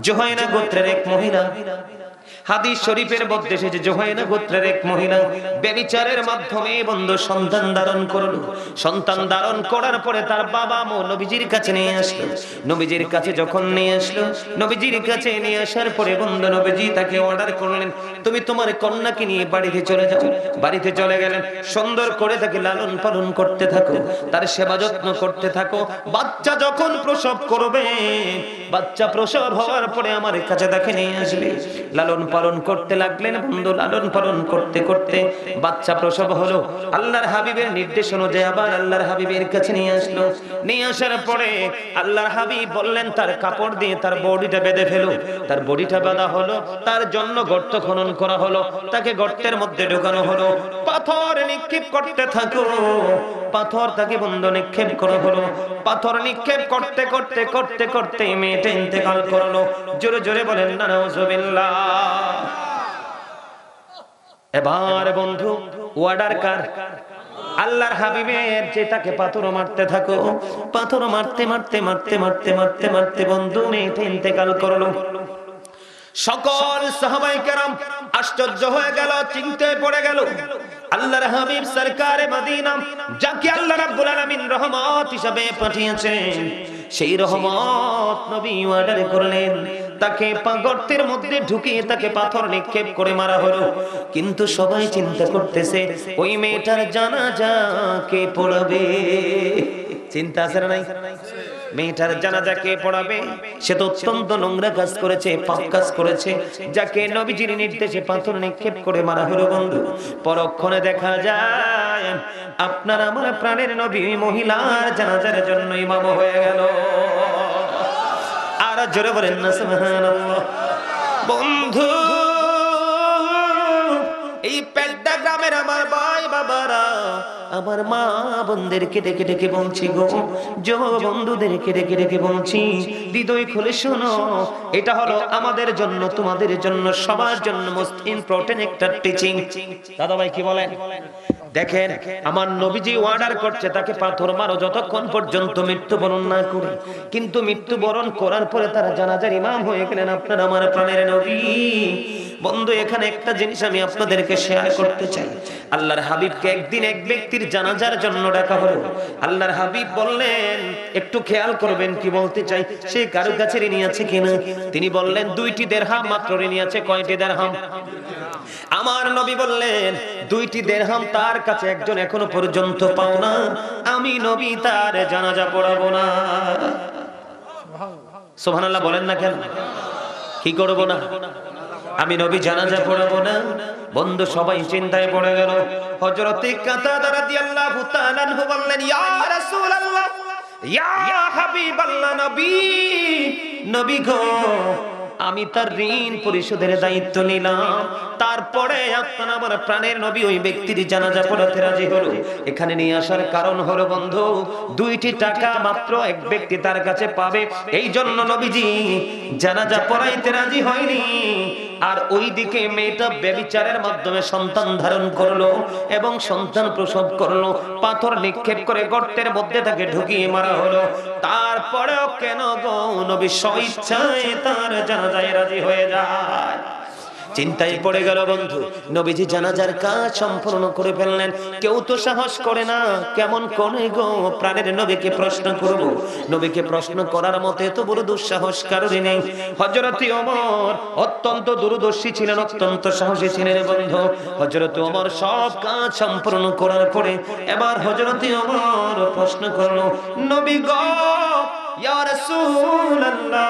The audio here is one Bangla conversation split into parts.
জুহাইনা গোত্রের এক মহিলা, হাদিস শরীফের মধ্যে এসেছে জুহাইনা গোত্রের এক মহিলা ব্যভিচারের মাধ্যমে বন্ধু সন্তান ধারণ করলো। সন্তান ধারণ করার পরে তার বাবা মা নবীজির কাছে নিয়ে আসলো। নবীজির কাছে যখন নিয়ে আসলো, নবীজির কাছে নিয়ে আসার পরে বন্ধু নবীজি তাকে অর্ডার করলেন, তুমি তোমার কন্যাকে নিয়ে বাড়িতে চলে যাও। বাড়িতে চলে গেলেন, সুন্দর করে তাকে লালন পালন করতে থাকো, তার সেবা যত্ন করতে থাকো। বাচ্চা যখন প্রসব করবে, বাচ্চা প্রসব হওয়ার পরে আমার কাছে তাকে নিয়ে আসবে। লালন পালন করতে লাগলেন বন্ধু। লালন পালন করতে করতে বাচ্চা প্রসব হলো। আল্লাহর হাবিবের নির্দেশ অনুযায়ী আবার আল্লাহর হাবিবের কাছে নিয়ে আসলো। নিয়ে আসার পরে আল্লাহর হাবিব বললেন, তার কাপড় দিয়ে তার বডিটা বেঁধে ফেলো। তার বডিটা বাঁধা হলো, তার জন্য গর্ত খনন করা হলো, তাকে গর্তের মধ্যে ঢোকানো হলো। পাথর নিক্ষেপ করতে থাকো, পাথর তাকে বন্ধু নিক্ষেপ করা হলো। পাথর নিক্ষেপ করতে করতে করতে করতে মেয়েটা ইন্তেকাল করলো। জোরে জোরে বলেন না নাউজুবিল্লাহ। এবার বন্ধু ওয়ার্ডার কার? আল্লাহর হাবিবের, যে তাকে পাথর মারতে থাকো। পাথর মারতে মারতে মারতে মারতে মারতে মারতে বন্ধু মেয়েটা ইন্তেকাল করলো। সকল সাহাবায়ে কেরাম আশ্চর্য হয়ে গেল, চিন্তায় পড়ে গেল। আল্লাহর হাবিব সরকারে মদিনা, যাকে আল্লাহ রাব্বুল আলামিন রহমত হিসেবে পাঠিয়েছেন, সেই রহমত নবী অর্ডার করলেন, তাকে গর্তের মধ্যে ঢুকিয়ে তাকে পাথর নিক্ষেপ করে মারা হলো। কিন্তু সবাই চিন্তা করতেছে, ওই মেয়েটার জানাজা কে পড়াবে? চিন্তা আছে না নাই? মেয়েটার জানাজা কে পড়াবে? সে তো অত্যন্ত নোংরা কাজ করেছে, পাপ কাজ করেছে, যাকে নবীজির নির্দেশে পাথর নিক্ষেপ করে মারা হলো। বন্ধু পরক্ষণে দেখা যায় আপনার আমার প্রাণের নবী মহিলার জানাজার জন্য ইমাম হয়ে গেল। আর জোরে বলেন না সুবহানাল্লাহ। বন্ধু এই পেড্ডা গ্রামের আমার ভাই বাবারা, আমার মা বোনদেরকে ডেকে ডেকে বলছি গো, যুব বন্ধুদেরকে ডেকে ডেকে বলছি, হৃদয় খুলে শোনো, এটা হলো আমাদের জন্য, তোমাদের জন্য, সবার জন্য মোস্ট ইম্পর্টেন্ট একটা টিচিং। দাদা ভাই কি বলেন? দেখেন আমার নবীজি অর্ডার করছে তাকে পাথর মারো যতক্ষণ পর্যন্ত মৃত্যুবরণ না করে। কিন্তু মৃত্যুবরণ করার পরে তারা জানাজার ইমাম হয়ে গেলেন আপনার আমার প্রাণের নবী। বন্ধু এখানে একটা জিনিস আমি আপনাদেরকে শেয়ার করতে চাই। আল্লাহর হাবিবকে একদিন এক ব্যক্তির জানাজার জন্য ডাকা হলো। আল্লাহর হাবিব বললেন, একটু খেয়াল করবেন কি বলতে চাই, সে কারো কাছে ঋণী আছে কিনা? তিনি বললেন 2টি দিরহাম মাত্র ঋণী আছে। কয়টি দিরহাম? আমার নবী বললেন 2টি দিরহাম তার কাছে একজন এখনো পর্যন্ত পাও না, আমি নবী তার জানাজা পড়াবো না। সুবহানাল্লাহ বলেন না কেন? কি করব না? আমি নবী জানাজা পড়াবো না। বন্ধু সবাই চিন্তায় পড়ে গেল। হযরতে কাতাদা রাদিয়াল্লাহু তাআলা আনহু বললেন, ইয়া রাসূলুল্লাহ, ইয়া হাবিবাল্লাহ, নবী, নবী গো, আমি তার ঋণ পরিশোধের দায়িত্ব নিলাম। তারপরে আপনার আমার প্রাণের নবী ওই ব্যক্তির জানাজা পড়াতে রাজি হলো। এখানে নিয়ে আসার কারণ হলো বন্ধু, 2টি টাকা মাত্র এক ব্যক্তি তার কাছে পাবে, এই জন্য নবীজি জানাজা পড়াইতে রাজি হয়নি। আর ওইদিকে মেয়েটা ব্যভিচারের মাধ্যমে সন্তান ধারণ করলো এবং সন্তান প্রসব করলো। পাথর নিক্ষেপ করে গর্তের মধ্যে তাকে ঢুকিয়ে মারা হলো। তারপরেও কেন গো নবী স্বইচ্ছায় তার জানাজায় রাজি হয়ে যায়? চিন্তায় পড়ে গেল বন্ধু। নবীজি জানাজার কাজ সম্পূর্ণ করে ফেললেন। কেউ তো সাহস করে না, কেমন করে গো প্রাণের নবীকে প্রশ্ন করব? নবীকে প্রশ্ন করার মতো এত বড় দুঃসাহস কারোরই নেই। হযরতে ওমর অত্যন্ত দূরদর্শী ছিলেন, অত্যন্ত সাহসী ছিলেন বন্ধু। হযরতে ওমর সব কাজ সম্পূর্ণ করার পরে এবার হযরতে ওমর প্রশ্ন করলো, নবী গো, ইয়া রাসূলুল্লাহ,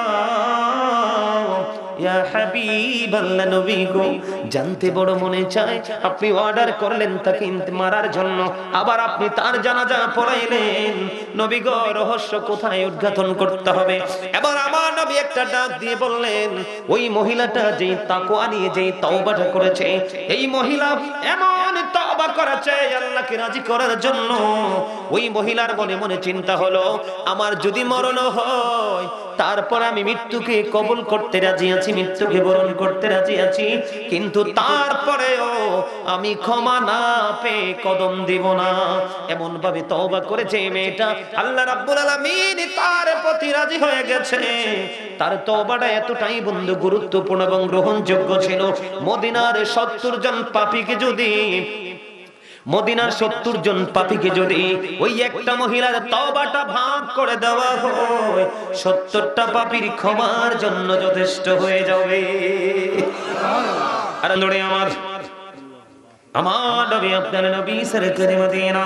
ইয়া হাবিবাল্লাহ, নবী গো, জানতে বড় মনে চায়, আপনি অর্ডার করলেন তাকে মারার জন্য, আবার আপনি তার জানাজা পড়াইলেন। নবী গো, রহস্য কোথায় উদ্ঘাটন করতে হবে? এবার আমার নবী একটা ডাক দিয়ে বললেন, ওই মহিলাটা যেই তাকওয়া নিয়ে যেই তওবাটা করেছে, এই মহিলা এমন তওবা করেছে আল্লাহকে রাজি করার জন্য। ওই মহিলার মনে মনে চিন্তা হলো, আমার যদি মরণ হয় তারপর আমি মৃত্যুকে কবুল করতে রাজি আছি, মৃত্যুকে বরণ করতে রাজি আছি, কিন্তু তারপরেও আমি ক্ষমা না পেয়ে কদম দিব না। এমন ভাবে তওবা করেছে মেয়েটা, আল্লাহ রাব্বুল আলামিন তার প্রতি রাজি হয়ে গেছে। তার তওবাটা এতটাই বন্ধু গুরুত্বপূর্ণ এবং গ্রহণযোগ্য ছিল। মদিনার 70 জন পাপীকে যদি মদিনার 70 জন পাপীকে যদি ওই একটা মহিলার তওবাটা ভাগ করে দেওয়া হয়, 70টা পাপীর ক্ষমার জন্য যথেষ্ট হয়ে যাবে। আর নড়ে আমার নবী, আপনার নবী সরকারে মদিনা,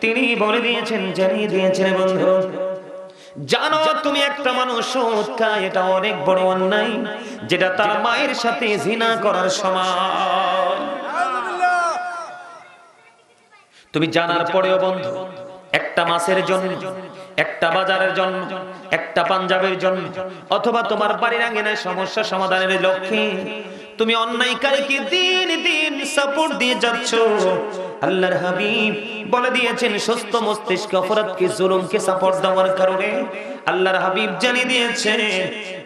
তিনি বলে দিয়েছেন, জানিয়ে দিয়েছেন, বন্ধু জানো তুমি একটা মানুষ সুদ খায়, এটা অনেক বড় অন্যায়, যেটা তার মায়ের সাথে জিনা করার সমান। তুমি জানার পরেও বন্ধু, একটা মাসের জন্য, একটা বাজারের জন্য, একটা পাঞ্জাবের জন্য, অথবা তোমার বাড়ির আঙ্গিনায় সমস্যা সমাধানের লক্ষ্যে তুমি অন্যায়কারীকে দিন দিন সাপোর্ট দিয়ে যাচ্ছ। আল্লাহর হাবিব বলে দিয়েছেন, সুস্থ মস্তিষ্কে অপরাধকে, জুলুমকে সাপোর্ট দেওয়ার কারণে আল্লাহর হাবিব জানিয়ে দিয়েছেন,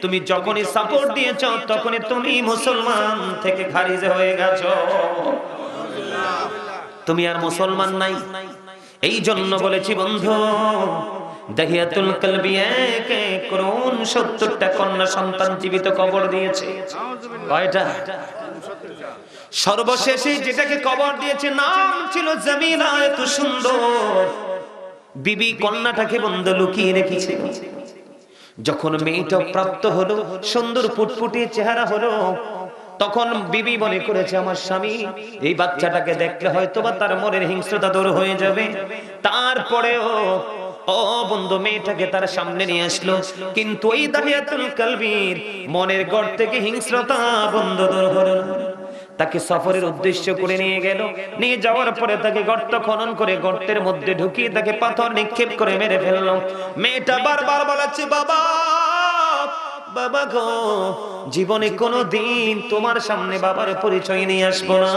তুমি যখনই সাপোর্ট দিয়েছ তখনই তুমি মুসলমান থেকে খারিজ হয়ে গেছো, তুমি আর মুসলমান নাই। এই জন্য বলেছি বন্ধু, দাহিয়াতুল কলবি এক করুন 70টা কন্যা সন্তান জীবিত কবর দিয়েছে। কয়টা? সর্বশেষে যেটাকে কবর দিয়েছে নাম ছিল জামিলা। এত সুন্দর বিবি কন্যাটাকে বন্ধু লুকিয়ে রেখেছে। যখন মেয়েটা প্রাপ্ত হলো, সুন্দর ফুটফুটে চেহারা হলো, তখন বিবি মনে করেছে আমার স্বামী এই বাচ্চাটাকে দেখলে হয়তো বা তার মনের হিংস্রতা দূর হয়ে যাবে। তারপরেও ও বন্ধু মেয়েটাকে তার সামনে নিয়ে আসলো, কিন্তু ওই দাহিয়াতুল কলবির মনের ঘর থেকে হিংস্রতা বন্ধ দূর হলো না। তাকে সফরের উদ্দেশ্য করে নিয়ে গেল, নিয়ে যাওয়ার পরে তাকে গর্ত খনন করে গর্তের মধ্যে ঢুকিয়ে তাকে পাথর নিক্ষেপ করে মেরে ফেললো। মেয়েটা বারবার বলাচ্ছে, বাবা বাবা গো, জীবনে কোনো দিন তোমার সামনে বাবার পরিচয় নিয়ে আসবো না,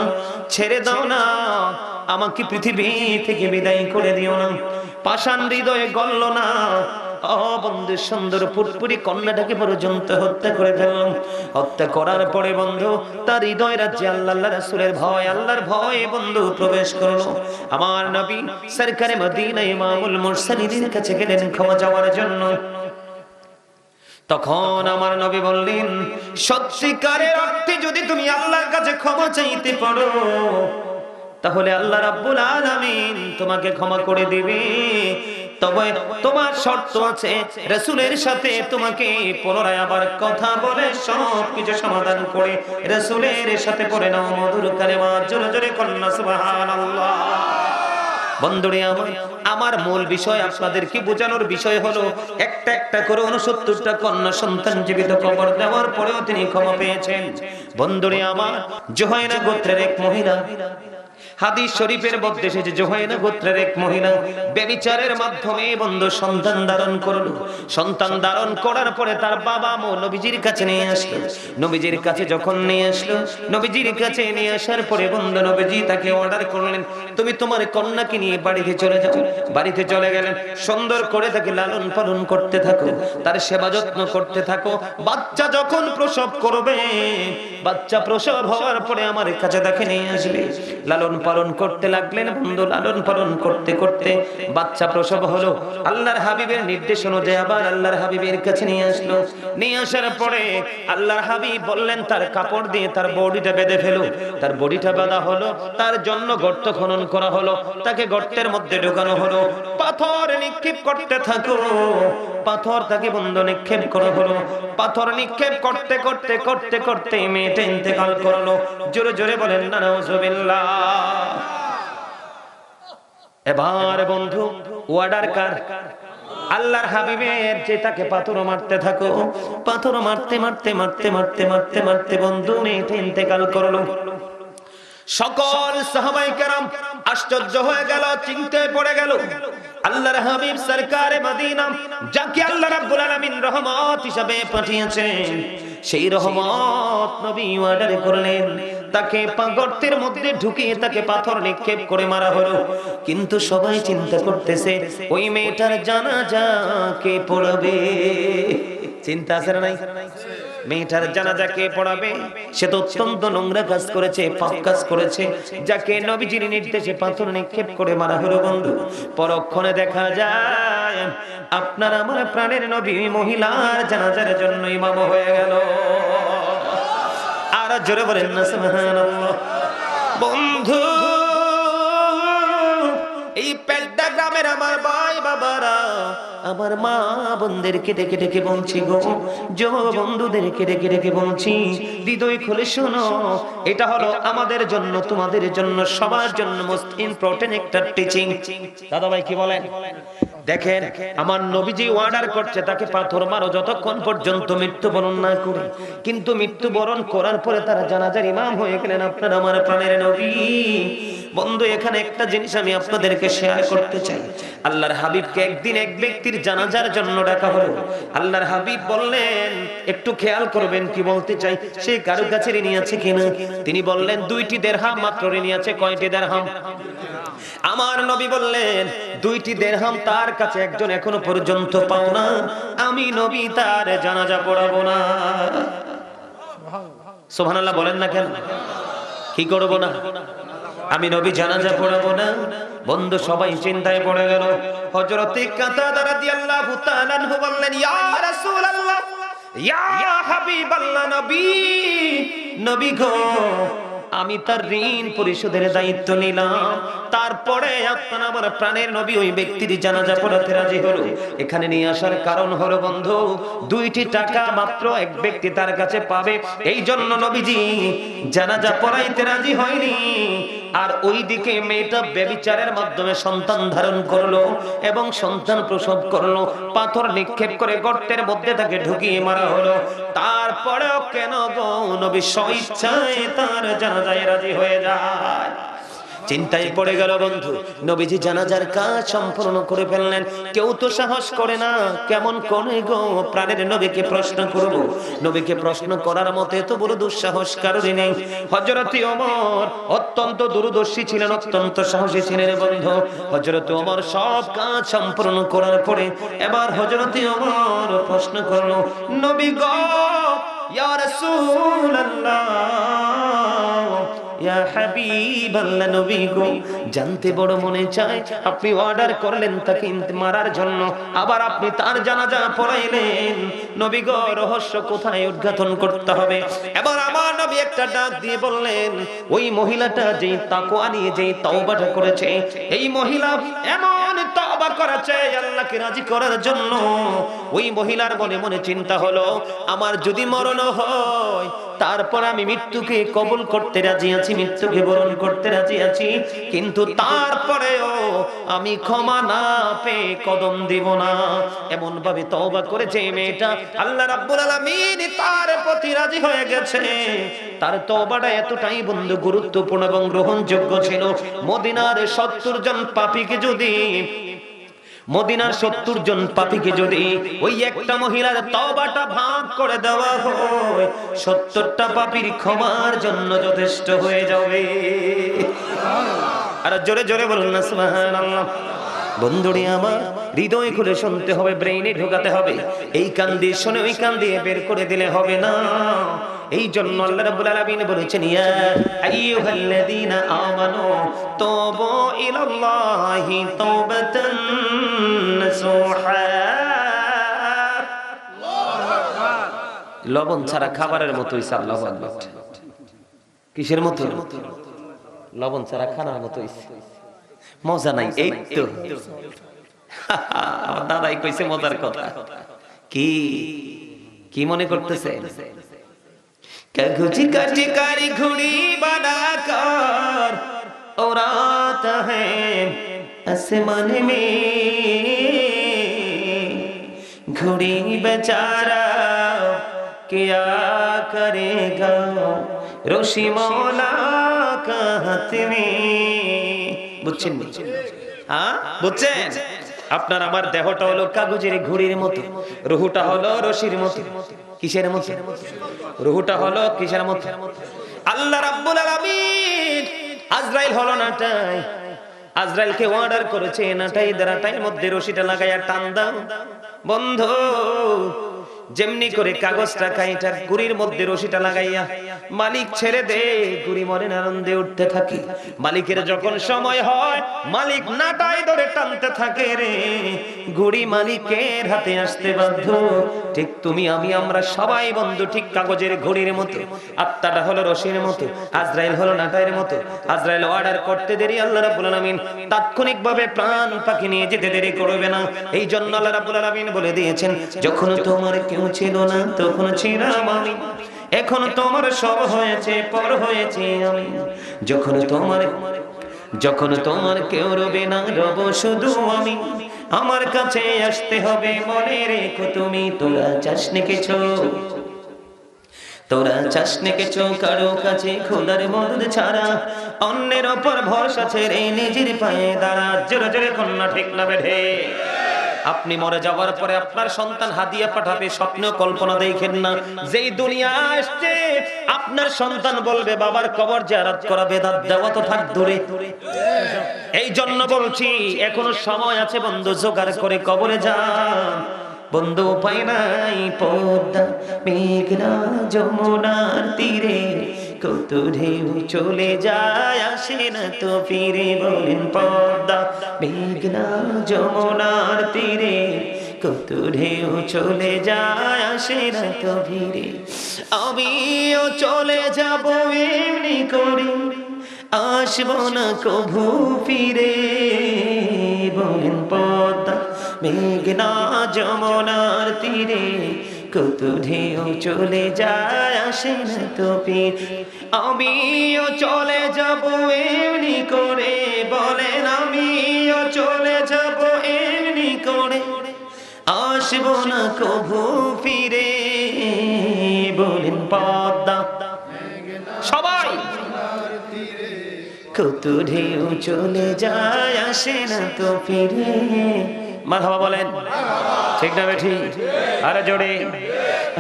ছেড়ে দাও না, আমাকে পৃথিবী থেকে বিদায় করে দিও না। পাষাণ হৃদয়ে গলল না। বন্ধু সুন্দর ফুটফুটি কন্যাটাকে পর্যন্ত হত্যা করে ফেললাম। হত্যা করার পরে বন্ধু তার হৃদয় রাজ্যে আল্লাহ রাসূলের ভয়, আল্লাহর ভয় বন্ধু প্রবেশ করলো। আমার নবী সরকারে মদিনা ইমামুল মুরসালিনের কাছে গেলেন ক্ষমা চাওয়ার জন্য। তখন আমার নবী বললেন, সত্যিকারের অর্থে যদি তুমি আল্লাহর কাছে ক্ষমা চাইতে পারো, তাহলে আল্লাহ রাব্বুল আলামিন তোমাকে ক্ষমা করে দিবে। তবে তোমার শর্ত আছে, রাসূলের সাথে তোমাকে পুনরায় আবার কথা বলে সব কিছু সমাধান করে রাসূলের সাথে পড়ে নাও মধুর কালেমা। জোরে জোরে কন্যা সুবহানাল্লাহ। বন্ধুরে আমার মূল বিষয় আপনাদেরকে বোঝানোর বিষয় হলো, একটা একটা করে 69টা কন্যা সন্তান জীবিত কবর দেওয়ার পরেও তিনি ক্ষমা পেয়েছেন। বন্ধুরে আমার, জুহাইনা গোত্রের এক মহিলা, হাদিস শরীফের মধ্যে এসেছে, জুহাইনা গোত্রের এক মহিলা ব্যভিচারের মাধ্যমে বন্ধু সন্তান ধারণ করলো। সন্তান ধারণ করার পরে তার বাবা নবীজির কাছে নিয়ে আসলো। নবীজির কাছে যখন নিয়ে আসলো, নবীজির কাছে নিয়ে আসার পরে বন্ধু নবীজি তাকে অর্ডার করলেন, তুমি তোমার কন্যাকে নিয়ে বাড়িতে চলে যাও। বাড়িতে চলে গেলেন, সুন্দর করে তাকে লালন পালন করতে থাকো, তার সেবা যত্ন করতে থাকো। বাচ্চা যখন প্রসব করবে, বাচ্চা প্রসব হওয়ার পরে আমার কাছে তাকে নিয়ে আসবে। লালন পালন করতে লাগলেন বন্ধু। লালন পালন করতে করতে বাচ্চা প্রসব হলো। আল্লাহর হাবিবের নির্দেশ অনুযায়ী আবার আল্লাহর হাবিবের কাছে নিয়ে আসলো। নিয়ে আসার পরে আল্লাহর হাবিব বললেন, তার কাপড় দিয়ে তার বডিটা বেঁধে ফেলো। তার বডিটা বাঁধা হলো, তার জন্য গর্ত খনন করা হলো, তাকে গর্তের মধ্যে ঢোকানো হলো। পাথর নিক্ষেপ করতে থাকো, পাথর তাকে বন্ধু নিক্ষেপ করা হলো। পাথর নিক্ষেপ করতে করতে করতে করতে মেয়েটা ইন্তেকাল করলো। জোরে জোরে বলেন না নাউজুবিল্লাহ। এবার বন্ধু ওয়ার্ডার কার? আল্লাহর হাবিবের, যে তাকে পাথর মারতে থাকো। পাথর মারতে মারতে মারতে মারতে মারতে মারতে বন্ধু মেয়েটা ইন্তেকাল করলো। সকল সাহাবায়ে কেরাম আশ্চর্য হয়ে গেল, চিন্তায় পড়ে গেল। আল্লাহর হাবিব সরকারে মদিনা, যাকে আল্লাহ রাব্বুল আলামিন রহমত হিসেবে পাঠিয়েছেন, সেই রহমত নবী অর্ডার করলেন, তাকে গর্তের মধ্যে ঢুকিয়ে তাকে পাথর নিক্ষেপ করে মারা হলো। কিন্তু সবাই চিন্তা করতেছে, ওই মেয়েটার জানাজা কে পড়াবে? চিন্তা আছে না নাই? মেয়েটার জানাজা কে পড়াবে? সে তো অত্যন্ত নোংরা কাজ করেছে, পাপ কাজ করেছে, যাকে নবীজির নির্দেশে পাথর নিক্ষেপ করে মারা হলো। বন্ধু, পরক্ষণে দেখা যায় আপনার আমার প্রাণের নবী মহিলার জানাজার জন্য ইমাম হয়ে গেল। আর জোরে বলেন না সুবহানাল্লাহ। বন্ধু, এই পেড্ডা গ্রামের আমার ভাই বাবারা, আমার মা বোনদেরকে ডেকে ডেকে বলছি গো, যুব বন্ধুদেরকে ডেকে ডেকে বলছি, হৃদয় খুলে শোনো, এটা হলো আমাদের জন্য, তোমাদের জন্য, সবার জন্য মোস্ট ইম্পর্টেন্ট একটা টিচিং। দাদা ভাই কি বলেন? দেখেন, আমার নবীজি অর্ডার করছে তাকে পাথর মারো যতক্ষণ পর্যন্ত মৃত্যুবরণ না করে। কিন্তু মৃত্যুবরণ করার পরে তারা জানাজার ইমাম হয়ে গেলেন আপনার আমার প্রাণের নবী। বন্ধু, এখানে একটা জিনিস আমি আপনাদেরকে শেয়ার করতে চাই। আল্লাহর হাবিবকে একদিন এক ব্যক্তির জানাজার জন্য ডাকা হলো। আল্লাহর হাবিব বললেন, একটু খেয়াল করবেন কি বলতে চাই, সে কারো কাছে ঋণী আছে কিনা? তিনি বললেন 2টি দিরহাম মাত্র ঋণী আছে। কয়টি দিরহাম? আমার নবী বললেন 2টি দিরহাম তার কাছে একজন এখনো পর্যন্ত পাও না, আমি নবী তার জানাজা পড়াবো না। সুবহানাল্লাহ বলেন না কেন? কি করব না? আমি নবী জানাজা পড়াবো না। বন্ধু, সবাই চিন্তায় পড়ে গেল। হযরত কাতাদা রাদিয়াল্লাহু তাআলা আনহু বললেন, ইয়া রাসূলুল্লাহ, ইয়া হাবিবাল্লাহ, নবী, নবী গো, আমি তার ঋণ পরিশোধের দায়িত্ব নিলাম। তারপরে আপনার আমার প্রাণের নবী ওই ব্যক্তির জানাজা পড়াতে রাজি হলো। এখানে নিয়ে আসার কারণ হলো বন্ধু, 2টি টাকা মাত্র এক ব্যক্তি তার কাছে পাবে, এই জন্য নবীজি জানাজা পড়াইতে রাজি হয়নি। আর ওইদিকে মেয়েটা ব্যভিচারের মাধ্যমে সন্তান ধারণ করলো এবং সন্তান প্রসব করলো। পাথর নিক্ষেপ করে গর্তের মধ্যে তাকে ঢুকিয়ে মারা হলো। তারপরেও কেন গো নবী স্বইচ্ছায় তার জানাজায় রাজি হয়ে যায়? চিন্তায় পড়ে গেল বন্ধু। নবীজি জানাজার কাজ সম্পূর্ণ করে ফেললেন। কেউ তো সাহস করে না, কেমন করে গো প্রাণের নবীকে প্রশ্ন করব? নবীকে প্রশ্ন করার মতো এত বড় দুঃসাহস কারোরই নেই। হযরত ওমর অত্যন্ত দূরদর্শী ছিলেন, অত্যন্ত সাহসী ছিলেন বন্ধু। হযরত ওমর সব কাজ সম্পূর্ণ করার পরে এবার হযরত ওমর প্রশ্ন করলো, নবী গো, ইয়া রাসূলুল্লাহ, ইয়া হাবিবাল্লাহ, নবী গো, জানতে বড় মনে চায়, আপনি অর্ডার করলেন তাকে মারার জন্য, আবার আপনি তার জানাজা পড়াইলেন। নবী গো, রহস্য কোথায় উদ্ঘাটন করতে হবে? এবার আমার নবী একটা ডাক দিয়ে বললেন, ওই মহিলাটা যে তাকওয়া নিয়ে যে তওবাটা করেছে, এই মহিলা এমন তওবা করেছে আল্লাহকে রাজি করার জন্য। ওই মহিলার মনে মনে চিন্তা হলো, আমার যদি মরণ হয় তারপর আমি মৃত্যুকে কবুল করতে রাজি আছি, মৃত্যুকে বরণ করতে রাজি আছি, কিন্তু তারপরেও আমি ক্ষমা না পেয়ে কদম দিব না। এমন ভাবে তওবা করেছে মেয়েটা, আল্লাহ রাব্বুল আলামিন তার প্রতি রাজি হয়ে গেছে। তার তওবাটা এতটাই বন্ধু গুরুত্বপূর্ণ এবং গ্রহণযোগ্য ছিল। মদিনার 70 জন পাপীকে যদি মদিনার 70 জন পাপীকে যদি ওই একটা মহিলার তওবাটা ভাগ করে দেওয়া হয়, 70টা পাপীর ক্ষমার জন্য যথেষ্ট হয়ে যাবে। আর জোরে জোরে বলুন না সুবহানাল্লাহ। বন্ধুরে আমার, হৃদয় খুলে শুনতে হবে, ব্রেইনে ঢোকাতে হবে। এই কান দিয়ে শুনে ওই কান দিয়ে বের করে দিলে হবে না। এই জন্য আল্লাহ রাব্বুল আলামিন বলেছেন, ইয়া আইয়ুহাল্লাযীনা আমানু তুবু ইলাল্লাহি তাওবাতান নাসুহা। লবণ ছাড়া খাবারের মতো হইছে। আল্লাহু আকবার। কিসের মতো? লবণ ছাড়া খানার মতো হইছে। মজা নাই। এই তো আমার দাদাই কইছে মজার কথা। কি কি মনে করতেছে? কাগজ का टिकारी घुड़ी बना कर उड़ाता है आसमान में, घुड़ी बेचारा क्या करेगा রশি মৌলা का हाथ में। বুঝছেন? হ্যাঁ বুঝছেন? আপনার আমার দেহটা হলো কাগজের ঘুড়ির মতো, রুহুটা হলো রশির মতো। কিসের মতো? রুহুটা হলো কিসের মতো? আল্লাহ রাব্বুল আলামিন আজরাইল হলো নাটাই, আজরাইলকে অর্ডার করেছে নাটাই দ্বারাটাইয়ের মধ্যে রশিটা লাগাইয়া টান দাও। বন্ধু, যেমনি করে কাগজটা কাইটা গুড়ির মধ্যে রশিটা লাগাইয়া মালিক ছেড়ে দে, গুড়ি মনের আনন্দে উঠতে থাকে। মালিকের যখন সময় হয় মালিক নাটাই ধরে টানতে থাকে রে, গুড়ি মালিকের হাতে আসতে বাধ্য। ঠিক তুমি আমি আমরা সবাই বন্ধু ঠিক কাগজের ঘড়ির মতো, আত্মাটা হলো রশির মতো, আজরাইল হলো নাটাইয়ের মতো। আজরাইল অর্ডার করতে দেরি আল্লাহ রাব্বুল আলামিন তাৎক্ষণিকভাবে প্রাণ পাখি নিয়ে যেতে দেরি করবে না। এই জন্য আল্লাহ রাব্বুল আলামিন বলে দিয়েছেন, যখন তোমার কেউ ছিল না তখন ছিলাম আমি, এখন তোমার সব হয়েছে পর হয়েছে আমি। যখন তোমার কেউ রবে না রব শুধু আমি, আমার কাছে আসতে হবে মনে রেখো তুমি। তোরা চাস নেকেছো কারো কাছে খোদার মদদ ছাড়া, অন্যের ওপর ভরসা ছেড়ে নিজের পায়ে দাঁড়া। জোরে জোরে কন্যা ঠিক না বেঠে? আপনি মরে যাওয়ার পরে আপনার সন্তান হাদিয়া পাঠাবে, স্বপ্ন কল্পনা দেখেন না। যেই দুনিয়া আসছে আপনার সন্তান বলবে বাবার কবর জিয়ারত করা বেদাত, দেওয়া তো থাক দূরে। এই জন্য বলছি এখনো সময় আছে বন্ধু, জোগাড় করে কবরে যান বন্ধু। উপায় নাই, পদ্মা মেঘনা যমুনার তীরে কত ঢেউ চলে যায় আসে না তো ফিরে। বলেন পদ্মা মেঘনা যমুনার তীরে কত ঢেউ চলে যায় আসে না তো ফিরে। আমিও চলে যাব এমনি করে, আসবো না কভু ফিরে। বলেন পদ্মা মেঘনা যমুনার তীরে কত ঢেউ চলে যায় আসে না তো ফিরে। আমিও চলে যাব এমনি করে, বলেন আমিও চলে যাব এমনি করে, আসবো না কভু ফিরে। বলেন পদ্মা সবাই কত ঢেউ চলে যায় আসে না তো ফিরে। মারহাবা বলেন ঠিক না বেঠি? আরে জোরে।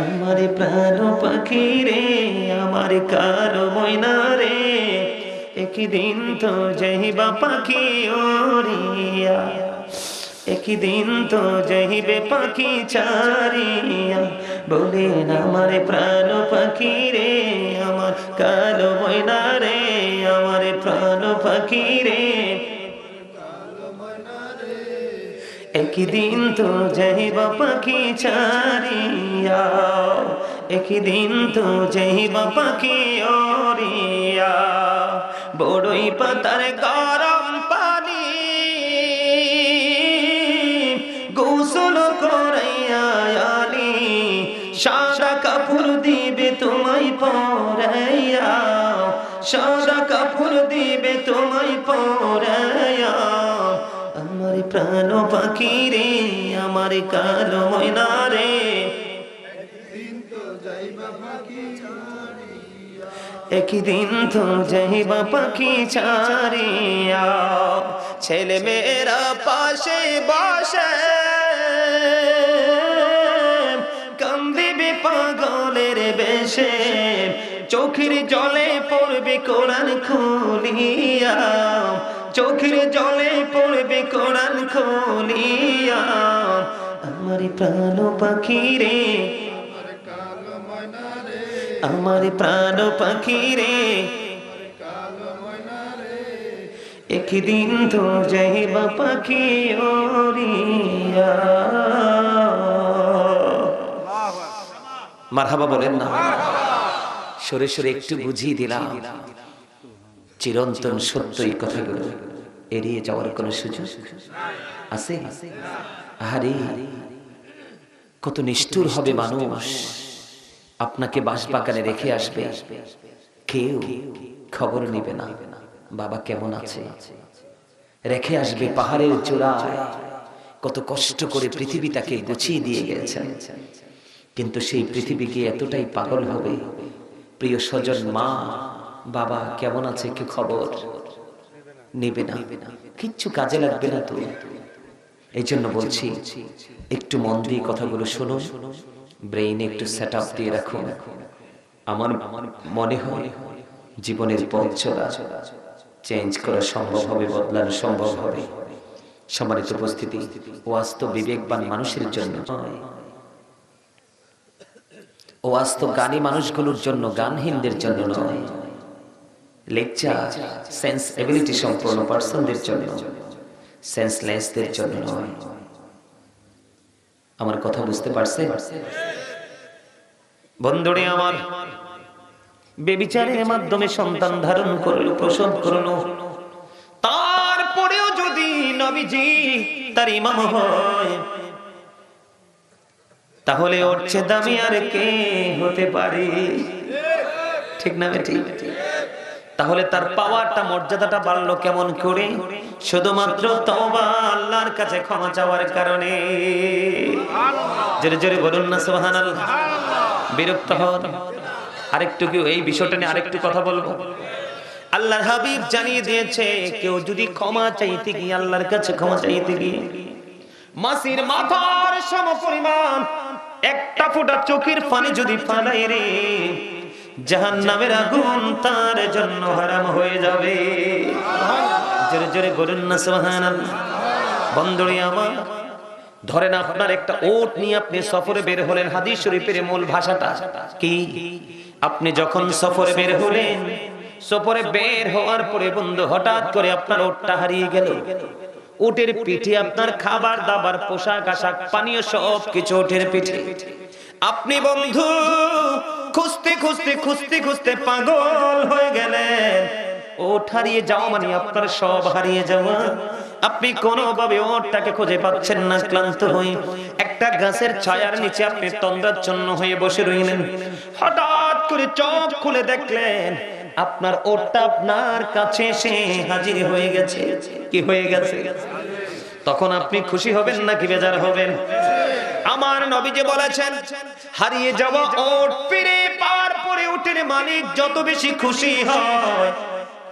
আমার প্রাণ পাখি রে, আমার কালো ময়না রে, একদিন তো যাইবা পাখি ওড়িয়া, একদিন তো যাইবে পাখি ছাড়িয়া। বলেন আমার প্রাণ পাখি রে, আমার কালো ময়না রে, আমার প্রাণ পাখি রে, একদিন তো যাইবা পাখি ছাড়িয়া, একদিন তো যাইবা পাখি ওড়িয়া। বড়ই পাতার গরম পানি গোসল করাইয়া আলি, সাদা কাপড় দিবে তোমায় পরাইয়া, সাদা কাপড় দিবে তোমায় পরাইয়া। আমার প্রাণ পাখি রে, আমার কালো ময়না রে, একদিন তো যাইবা পাখি ছাড়িয়া। ছেলে মেয়েরা পাশে বসে কান্দিবে পাগলের বেশে, চোখের জলে পড়বে কোরআন খুলিয়া, চোখের জলে পড়বে কোরআন খুলিয়া। আমার প্রাণ পাখি রে, আমার প্রাণ পাখি রে, একদিন তো যাইবা পাখি ওড়িয়া। মারহাবা বলেন না? সরে সরে একটু বুঝিয়ে দিলাম, চিরন্তন সত্য এই কথাগুলো এড়িয়ে যাওয়ার কোন সুযোগ আছে? আরে কত নিষ্ঠুর হবে মানুষ, আপনাকে বাঁশবাগানে রেখে আসবে, কেউ খবর নিবে না বাবা কেমন আছে। রেখে আসবে পাহাড়ের চূড়ায়, কত কষ্ট করে পৃথিবী তাকে গুছিয়ে দিয়ে গেছেন, কিন্তু সেই পৃথিবী গিয়ে এতটাই পাগল হবে, প্রিয় স্বজন মা বাবা কেমন আছে কি খবর নেবে না, কিচ্ছু কাজে লাগবে না তো। এই জন্য বলছি একটু মন দিয়ে কথাগুলো শোনো, ব্রেইনে একটু সেট আপ দিয়ে রাখুন। আমার মনে হয় জীবনের পথ চলা চেঞ্জ করা সম্ভব হবে, বদলানো সম্ভব হবে। সম্মানিত উপস্থিতি, ওয়াজ তো বিবেকবান মানুষের জন্য, ওয়াজ তো গানী মানুষগুলোর জন্য, গানহীনদের জন্য নয়। লেকচার সেন্স এবিলিটি সম্পন্ন পার্সনদের জন্য, সেন্সলেসদের জন্য নয়। আমার কথা বুঝতে পারছে বন্ধুরে আমার? বেবিচারের মাধ্যমে সন্তান ধারণ করলো, প্রসব করলো, তারপরেও যদি নবীজি তার ইমাম হয়, তাহলে ওর চেয়ে দামি আর কে হতে পারে? ঠিক না বেটি? তাহলে তার পাওয়ারটা, মর্যাদাটা বাড়লো কেমন করে? শুধুমাত্র তওবা, আল্লাহর কাছে ক্ষমা চাওয়ার কারণে। জোরে জোরে বলুন না সুবহানাল্লাহ। বিরক্ত হন? আরেকটু কি এই বিষয়টা নিয়ে আরেকটু কথা বলবো? আল্লাহর হাবিব জানিয়ে দিয়েছে, কেউ যদি ক্ষমা চাইতে গিয়ে, আল্লাহর কাছে ক্ষমা চাইতে গিয়ে মাসির মাথার সমপরিমাণ একটা ফোঁটা চোখের পানি যদি ফালায় রে, জাহান্নামের আগুন তার জন্য হারাম হয়ে যাবে। জোরে জোরে বলুন না সুবহানাল্লাহ। বন্ধুরে আমার, ধরেন আপনার একটা ওট নিয়ে আপনি সফরে বের হলেন। হাদিস শরীফের মূল ভাষাটা কি? আপনি যখন সফরে বের হলেন, সফরে বের হওয়ার পরে বন্ধু হঠাৎ করে আপনার ওটটা হারিয়ে গেল। উটের পিঠে আপনার খাবার দাবার, পোশাক আশাক, পানীয় সব কিছু উটের পিঠে। আপনি বন্ধু খুঁজতে খুঁজতে খুঁজতে খুঁজতে পাগল হয়ে গেলেন। ওট হারিয়ে যাওয়া মানে আপনার সব হারিয়ে যাওয়া। আপনি কোনোভাবে ওটটাকে খুঁজে পাচ্ছেন না। ক্লান্ত হয়ে একটা গাছের ছায়ার নিচে আপনি তন্দ্রাচ্ছন্ন হয়ে বসে রইলেন। হঠাৎ করে চোখ খুলে দেখলেন আপনার ওটটা আপনার কাছে এসে হাজির হয়ে গেছে। কি হয়ে গেছে? তখন আপনি খুশি হবেন নাকি বেজার হবেন? আমার নবীজি বলেছেন, হারিয়ে যাওয়া ওট ফিরে পাওয়ার পরে উটের মালিক যত বেশি খুশি হয়,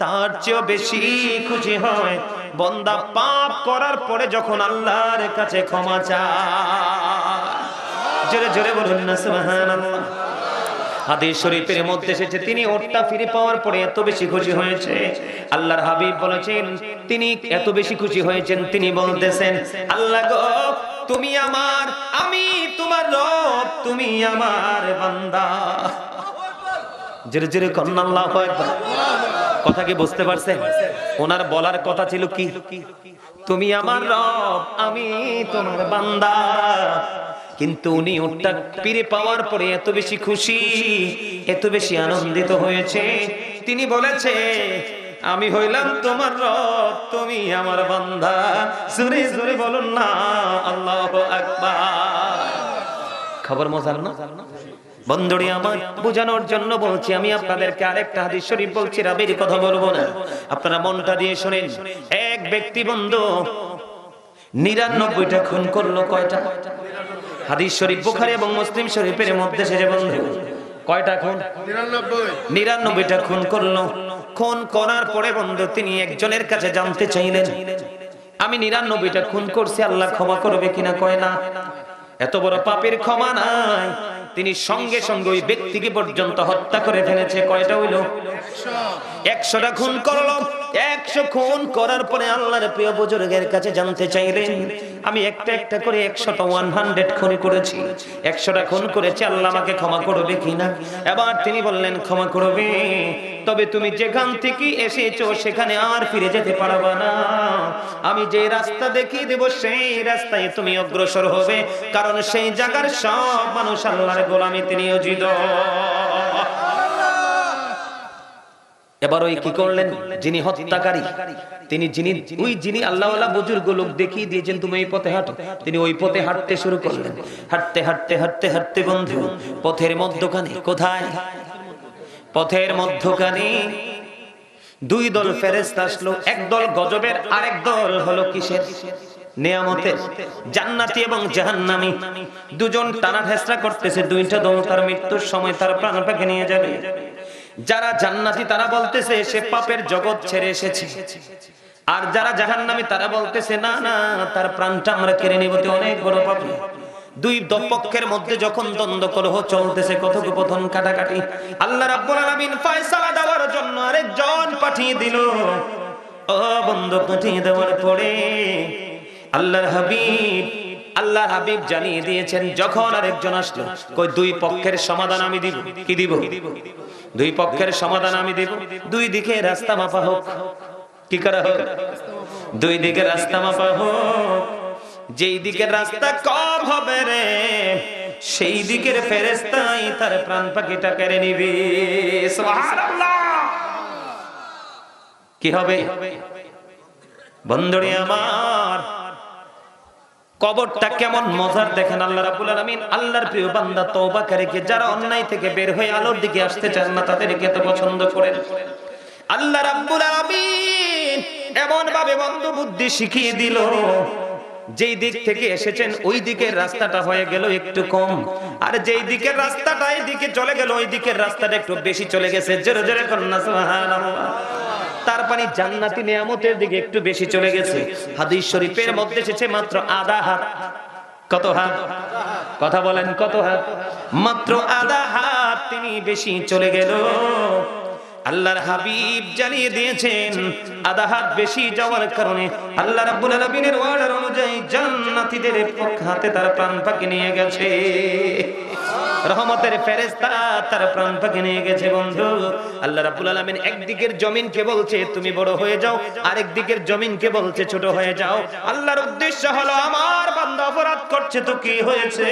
তার চেয়েও বেশি খুশি হয় বান্দা পাপ করার পরে যখন আল্লাহর কাছে ক্ষমা চায়। জোরে জোরে বলুন না সুবহানাল্লাহ। হাদিস শরীফের মধ্যে এসেছে, তিনি ওটটা ফিরে পাওয়ার পরে এত বেশি খুশি হয়েছে। আল্লাহর হাবিব বলেছেন, তিনি এত বেশি খুশি হয়েছেন, তিনি বলতেছেন, আল্লাহ গো, তুমি আমার, আমি তোমার রব, তুমি আমার বান্দা। জোরে জোরে বলুন আল্লাহু আকবার। কথা কি বুঝতে পারছেন? ওনার বলার কথা ছিল কি? তুমি আমার রব, আমি তোমার বান্দা। কিন্তু উনি ওটা ফিরে পাওয়ার পরে এত বেশি খুশি, এত বেশি আনন্দিত হয়েছে, তিনি বলেছে, আমি হইলাম তোমার রব, তুমি আমার বান্দা। জোরে জোরে বলুন না আল্লাহু আকবার। খবর মজার না বন্ধুরি আমার? বোঝানোর জন্য বলছি। আমি আপনাদেরকে আরেকটা হাদিস শরীফ বলছি, রাবির কথা বলবো না, আপনারা মনটা দিয়ে শুনেন। এক ব্যক্তি বন্ধু 99টা খুন করলো। কয়টা? হাদিস শরীফ বুখারী এবং মুসলিম শরীফের মধ্যে এসেছে বন্ধু। কয়টা খুন? 99টা খুন করলো। খুন করার পরে বন্ধু তিনি একজনের কাছে জানতে চাইলেন, আমি 99টা খুন করছি, আল্লাহ ক্ষমা করবে কিনা? কয় না, এত বড় পাপের ক্ষমা নাই। তিনি সঙ্গে সঙ্গে ওই ব্যক্তিকে পর্যন্ত হত্যা করে ফেলেছে। কয়টা হইল? 100টা খুন করলো। 100 খুন করার পরে আল্লাহর প্রিয় বুজুর্গের কাছে জানতে চাইলেন, আমি একটা একটা করে 100টা 100 খুন করেছি, 100টা খুন করেছি, আল্লাহ আমাকে ক্ষমা করবে কিনা? এবার তিনি বললেন, ক্ষমা করবে, তবে তুমি যেখান থেকে এসেছো সেখানে আর ফিরে যেতে পারবে না। আমি যে রাস্তা দেখিয়ে দেব সেই রাস্তায় তুমি অগ্রসর হবে, কারণ সেই জায়গার সব মানুষ আল্লাহর গোলামিতে নিয়োজিত। এবার ওই কি করলেন, যিনি হত্যাকারী, যিনি আল্লাহওয়ালা বুজুর্গ লোক দেখিয়ে দিয়েছেন তুমি এই পথে হাঁটো, তিনি ওই পথে হাঁটতে শুরু করলেন। হাঁটতে হাঁটতে হাঁটতে হাঁটতে বন্ধু পথের মধ্যখানে, কোথায়? পথের মধ্যখানে দুই দল ফেরেশতা আসলো। এক দল গজবের, আরেক দল হলো কিসের? নিয়ামতের। জান্নাতি এবং জাহান্নামী দুজন টানা হেসরা করতেছে। দুইটা দল তার মৃত্যুর সময় তার প্রাণ পাকে নিয়ে যাবে। যারা জান্নাতি তারা বলতেছে সে পাপের জগৎ ছেড়ে এসেছে, আর যারা জাহান্নামী তারা বলতেছে না না, তার প্রাণটা আমরা কেড়ে নিব, অনেক বড় পাপী। দুই পক্ষের মধ্যে যখন দ্বন্দ্ব কলহ চলতেছে, কথোপকথন কাটাকাটি, আল্লাহ রাব্বুল আলামিন ফয়সালা দেওয়ার জন্য আরেকজন পাঠিয়ে দিল। ও বন্ধু, পাঠিয়ে দেওয়ার পরে আল্লাহর হাবিব আল্লাহ হাবিব জানিয়ে দিয়েছেন যখন আরেকজন আসলো কই দুই পক্ষের সমাধান আমি দিব। কি দিব? দুই পক্ষের সমাধান আমি দিব। দুই দিকে রাস্তা মাপা হোক। কি করা হোক? দুই দিকে রাস্তা মাপা হোক। যেই দিকের রাস্তা কম হবে রে সেই দিকের ফেরেশতাই তার প্রাণ পাখিটা কেড়ে নিবে। সুবহানাল্লাহ। কি হবে বন্ধুরে আমার? কবরটা কেমন মজার দেখেন। আল্লাহ রাব্বুল আলামিন আল্লাহর প্রিয় বান্দা তওবাকারীকে যারা অন্যায় থেকে বের হয়ে আলোর দিকে আসতে চান না তাদেরকে তো পছন্দ করেন। আল্লাহ রাব্বুল আলামিন এমন ভাবে বন্ধু বুদ্ধি শিখিয়ে দিল, যেই দিক থেকে এসেছেন ওই দিকের রাস্তাটা হয়ে গেল একটু কম, আর যেই দিকের রাস্তাটা এই দিকে চলে গেল ওই দিকের রাস্তাটা একটু বেশি চলে গেছে। জোরে জোরে কন্যা সুবহানাল্লাহ। তার মানে জান্নাতি নিয়ামতের দিকে একটু বেশি চলে গেছে। হাদিস শরীফের মধ্যে এসেছে মাত্র আধা হাত। কত হাত? কথা বলেন কত হাত? মাত্র আধা হাত তিনি বেশি চলে গেল। আল্লাহর হাবিব জানিয়ে দিয়েছেন আধা হাত বেশি যাওয়ার কারণে আল্লাহ রাব্বুল আলামিনের ওয়ার্ডার অনুযায়ী জান্নাতীদের পক্ষ হাতে তার প্রাণ পাখি নিয়ে গেছে। রহমতের ফেরেশতা তার প্রাণ পাখি নিয়ে গেছে। বন্ধু আল্লাহ রাব্বুল আলামিন একদিকের জমিনকে বলছে তুমি বড় হয়ে যাও, আরেক দিকের জমিনকে বলছে ছোট হয়ে যাও। আল্লাহর উদ্দেশ্য হলো আমার বান্দা অপরাধ করছে তো কি হয়েছে,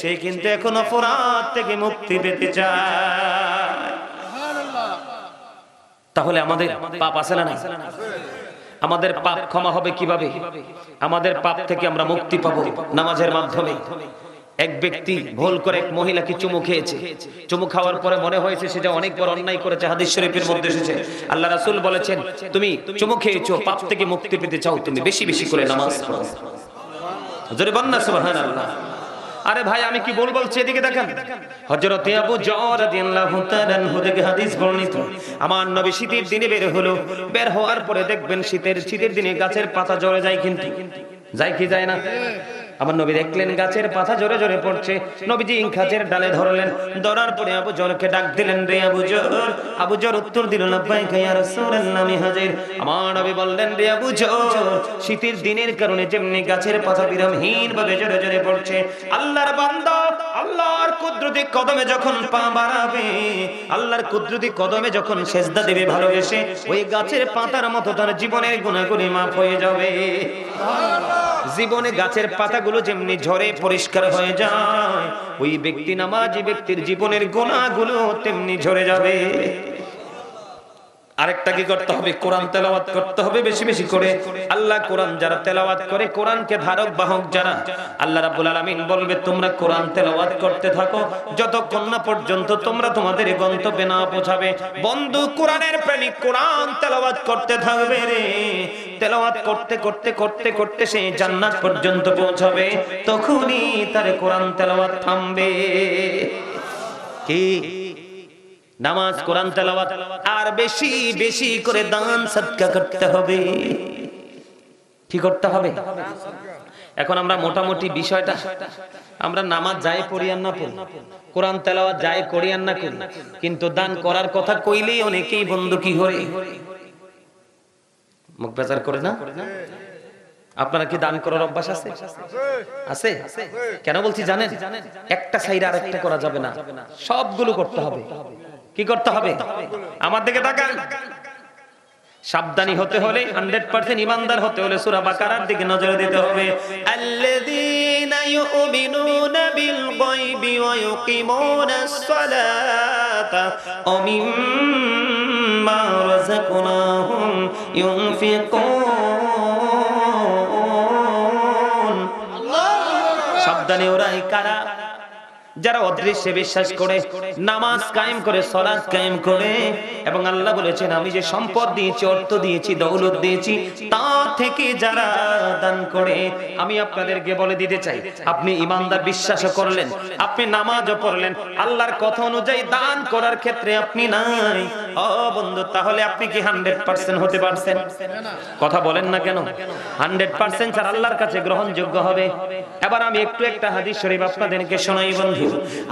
সে কিন্তু এখন অপরাধ থেকে মুক্তি পেতে চায়। তাহলে আমাদের পাপ আছে না? আমাদের পাপ ক্ষমা হবে কিভাবে? আমাদের পাপ থেকে আমরা মুক্তি পাবো নামাজের মাধ্যমে। এক ব্যক্তি ভুল করে এক মহিলাকে চুমু খেয়েছে। চুমু খাওয়ার পরে মনে হয়েছে সেটা অনেক বড় অন্যায় করেছে। হাদিস শরীফের মধ্যে এসেছে আল্লাহ রাসূল বলেছেন তুমি চুমু খেয়েছো, পাপ থেকে মুক্তি পেতে চাও, তুমি বেশি বেশি করে নামাজ পড়ো। জোরে বল না সুবহানাল্লাহ। আরে ভাই আমি কি বলবো বলছি, এদিকে দেখেন। হযরত আবু যর রাদিয়াল্লাহু তাআলা আনহু থেকে হাদিস বর্ণিত, আমার নবী শীতের দিনে বের হলো। বের হওয়ার পরে দেখবেন শীতের দিনে গাছের পাতা ঝরে যায়, কিন্তু যায় কি যায় না? আমার নবী দেখলেন গাছের পাতা জোরে জোরে পড়ছে। নবীজি গাছের ডালে ধরলেন, ধরার পরে আবু জরকে ডাক দিলেন, রে আবু জর। আবু জর উত্তর দিল লাব্বাইকা ইয়া রাসূলুল্লাহ আমি হাজির। আমার নবী বললেন, রে আবু জর শীতের দিনের কারণে যেমনি গাছের পাতা বিরামহীন ভাবে জোরে জোরে পড়ছে, আল্লাহর বান্দা আল্লাহর কুদরতি কদমে যখন পা বাড়াবে, আল্লাহর কুদরতি কদমে যখন সেজদা দেবে ভালোবেসে, ওই গাছের পাতার মতো তার জীবনের গুনাহগুলি মাফ হয়ে যাবে। জীবনে গাছের পাতাগুলো যেমনি ঝরে পরিষ্কার হয়ে যায়, ওই ব্যক্তি নামাজি ব্যক্তির জীবনের গুনাহগুলো তেমনি ঝরে যাবে। আরেকটা কি করতে হবে? কোরআন তেলাওয়াত করতে হবে বেশি বেশি করে। আল্লাহ কোরআন যারা তেলাওয়াত করে, কোরআনকে ধারক বাহক যারা, আল্লাহ রাব্বুল আলামিন বলবে তোমরা কোরআন তেলাওয়াত করতে থাকো যতক্ষণ না পর্যন্ত তোমরা তোমাদের গন্তব্যে না পৌঁছাবে। বন্ধু কোরআনের প্রেমিক কোরআন তেলাওয়াত করতে থাকবে রে। তেলাওয়াত করতে করতে করতে করতে সে জান্নাত পর্যন্ত পৌঁছাবে, তখনই তার কোরআন তেলাওয়াত থামবে। কি নামাজ, কোরআন তেলাওয়াত, আর বেশি বেশি করে দান সদকা করতে হবে। কি করতে হবে? এখন আমরা মোটামুটি বিষয়টা, আমরা নামাজ যাই পড়ি আর না পড়ি, কোরআন তেলাওয়াত যাই করি আর না করি, কিন্তু দান করার কথা কইলেই অনেকেই বন্ধু কি করে মুখ বেজার করে না? আপনারা কি দান করার অভ্যাস আছে? আছে? কেন বলছি জানেন? একটা সাইড আর একটা করা যাবে না, সবগুলো করতে হবে। কি করতে হবে? আমার দিকে তাকান। সাবধানী হতে হলে, 100% ঈমানদার হতে হলে সূরা বাকারার দিকে নজর দিতে হবে। আল্লাযীনা ইউমিনুনা বিল গায়বি ওয়া ইউকিমুনাস সালাতা ওয়া মিম্মা রাযাকনাহুম ইউনফিকুন। সাবধানী ওরাই কারা যারা অদৃশ্যে বিশ্বাস করে, নামাজ কায়েম করে, সালাত কায়েম করে, এবং আল্লাহ বলেছেন আমি যে সম্পদ দিয়েছি, অর্থ দিয়েছি, দৌলত দিয়েছি, তা থেকে যারা দান করে। আমি আপনাদেরকে বলে দিতে চাই, আপনি ঈমানদার বিশ্বাস করলেন, আপনি নামাজও পড়লেন, আল্লাহর কথা অনুযায়ী দান করার ক্ষেত্রে আপনি নাই, ও বন্ধু, তাহলে আপনি কি 100% হতে পারছেন? কথা বলেন না কেন? 100% ছাড়া আল্লাহর কাছে গ্রহণযোগ্য হবে। এবার আমি একটু একটা হাদিস শরীফ আপনাদেরকে শোনাই বন্ধু।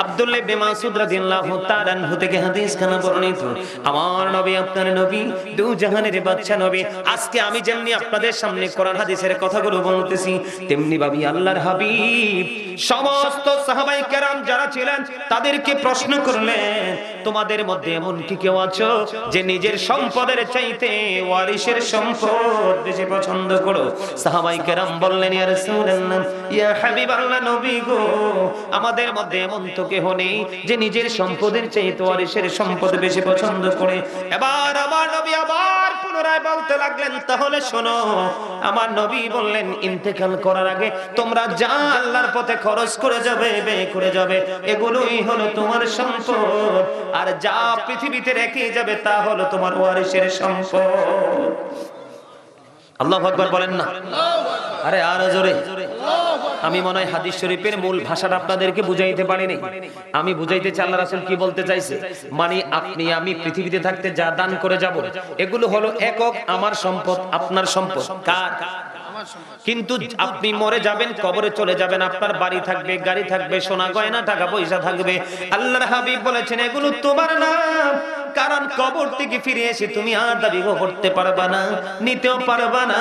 আব্দুল্লাহ ইবনে মাসউদ রাদিয়াল্লাহু তাআলা আনহু থেকে হাদিস খানা বর্ণিত, আমার নবী আপনার নবী দু জাহানের বাদশা নবী। আজকে আমি যেমনি আপনাদের সামনে কোরআন হাদিসের কথাগুলো বলতেছি, তেমনি ভাবি আল্লাহর হাবিব সমস্ত সাহাবায়ে কেরাম যারা ছিলেন তাদেরকে প্রশ্ন করলেন, তোমাদের মধ্যে এমন কি কেউ আছো যে নিজের সম্পদের চাইতে ওয়ারিসের সম্পদ বেশি পছন্দ করো? সাহাবায়ে কেরাম বললেন, ইয়া রাসূলুল্লাহ, ইয়া হাবিবাল্লাহ, নবী গো, আমাদের মধ্যে এমন তো কেউ নেই যে নিজের সম্পদের চাইতে ওয়ারিসের সম্পদ বেশি পছন্দ করে। এবার আমার নবী আবার পুনরায় বলতে লাগলেন, তাহলে শোনো। আমার নবী বললেন, ইন্তেকাল করার আগে তোমরা যা আল্লাহর পথে খরচ করে যাবে, ব্যয় করে যাবে, এগুলোই হলো তোমার সম্পদ, আর যা পৃথিবীতে রেখে যাবে তা হলো তোমার ওয়ারিসের সম্পদ। আল্লাহু আকবার বলেন না? আরে আরো জোরে। আমি মনে হয় হাদিস শরীফের মূল ভাষাটা আপনাদেরকে বুঝাইতে পারিনি। আমি বুঝাইতে চাই আল্লাহ রাসূল কি বলতে চাইছে। মানে আপনি আমি পৃথিবীতে থাকতে যা দান করে যাব, এগুলো হলো একক আমার সম্পদ, আপনার সম্পদ। কার? কিন্তু আপনি মরে যাবেন, কবরে চলে যাবেন, আপনার বাড়ি থাকবে, গাড়ি থাকবে, সোনা গয়না, টাকা পয়সা থাকবে। আল্লাহর হাবিব বলেছেন এগুলো তোমার না, কারণ কবর থেকে ফিরে এসে তুমি আর দাবি করতে পারবা না, নিতেও পারবা না।